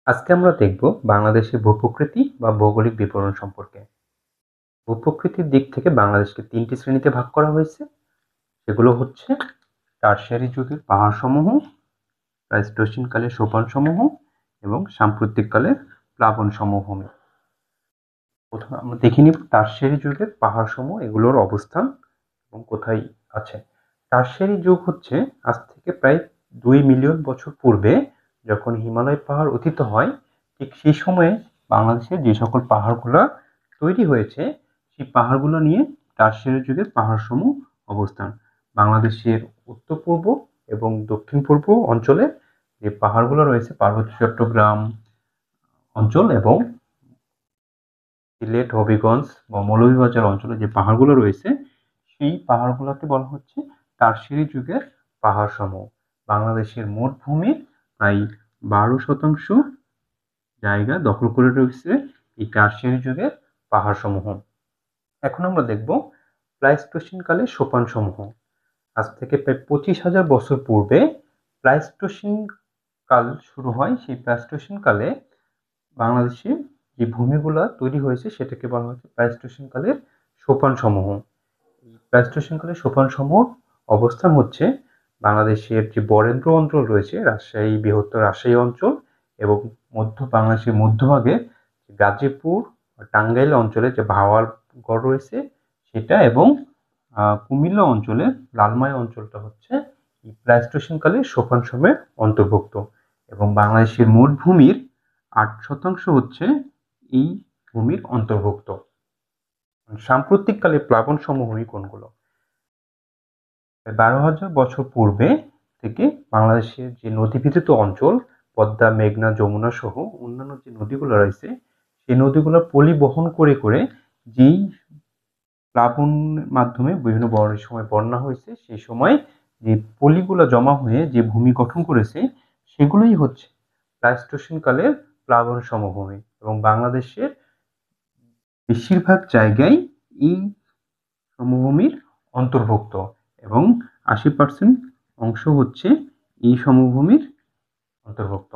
আজকে আমরা দেখব বাংলাদেশের ভূপ্রকৃতি বা ভৌগোলিক বিবরণ সম্পর্কে। ভূপ্রকৃতির দিক থেকে বাংলাদেশকে ৩টি শ্রেণীতে ভাগ করা হয়েছে। সেগুলো হচ্ছে টারশিয়ারি যুগের পাহাড়সমূহ, প্লাইস্টোসিন কালের সোপানসমূহ এবং সাম্প্রতিক কালের প্লাবন সমভূমি। প্রথমে আমরা দেখে নিব টারশিয়ারি যুগের পাহাড়সমূহ, এগুলোর অবস্থান এবং কোথায় আছে। টারশিয়ারি যুগ হচ্ছে আজ থেকে প্রায় ২ মিলিয়ন বছর পূর্বে, যখন হিমালয় পাহাড় অতীত হয়। ঠিক সেই সময়ে বাংলাদেশের যে সকল পাহাড়গুলো তৈরি হয়েছে, সেই পাহাড়গুলো নিয়ে টারশিয়ারি যুগের পাহাড়সমূহ অবস্থান। বাংলাদেশের উত্তর পূর্ব এবং দক্ষিণ পূর্ব অঞ্চলে যে পাহাড়গুলো রয়েছে, পার্বত্য চট্টগ্রাম অঞ্চল এবং সিলেট, হবিগঞ্জ বা মৌলভীবাজার অঞ্চলে যে পাহাড়গুলো রয়েছে, সেই পাহাড়গুলোকে বলা হচ্ছে টারশিয়ারি যুগের পাহাড়সমূহ। বাংলাদেশের মোট ভূমির প্রায় ১২% জায়গা দখল করে রয়েছে এই টারশিয়ারি যুগের পাহাড়সমূহ। এখন আমরা দেখব প্লাইস্টোসিন কালের সোপানসমূহ। আজ থেকে প্রায় ২৫,০০০ বছর পূর্বে প্লাইস্টোসিন কাল শুরু হয়। সেই প্লাইস্টোসিন কালে বাংলাদেশে যে ভূমিগুলা তৈরি হয়েছে সেটাকে বলা হচ্ছে প্লাইস্টোসিন কালের সোপানসমূহ। প্লাইস্টোসিন কালের সোপানসমূহ অবস্থান হচ্ছে বাংলাদেশের যে বরেন্দ্র অঞ্চল রয়েছে, রাজশাহী, বৃহত্তর রাজশাহী অঞ্চল এবং মধ্য বাংলাদেশের মধ্যভাগে গাজীপুর, টাঙ্গাইল অঞ্চলে যে ভাওয়ালগড় রয়েছে সেটা, এবং কুমিল্লা অঞ্চলের লালমাই অঞ্চলটা হচ্ছে এই প্লাইস্টোসিন কালের সোপানসমূহের অন্তর্ভুক্ত। এবং বাংলাদেশের মোট ভূমির ৮% হচ্ছে এই ভূমির অন্তর্ভুক্ত। সাম্প্রতিককালে প্লাবন সমভূমি কোনগুলো? ১২,০০০ বছর পূর্বে থেকে বাংলাদেশের যে নদীভিত্তিক অঞ্চল, পদ্মা, মেঘনা, যমুনা সহ অন্যান্য যে নদীগুলো রয়েছে, সেই নদীগুলো পলি বহন করে করে যেই প্লাবন মাধ্যমে বিভিন্ন সময় বন্যা হয়েছে, সেই সময় যে পলিগুলো জমা হয়ে যে ভূমি গঠন করেছে, সেগুলোই হচ্ছে প্লাইস্টোসিন কালের প্লাবন সমভূমি। এবং বাংলাদেশের বেশিরভাগ জায়গায় এই সমভূমির অন্তর্ভুক্ত, এবং ৮০% অংশ হচ্ছে এই সমভূমির অন্তর্ভুক্ত।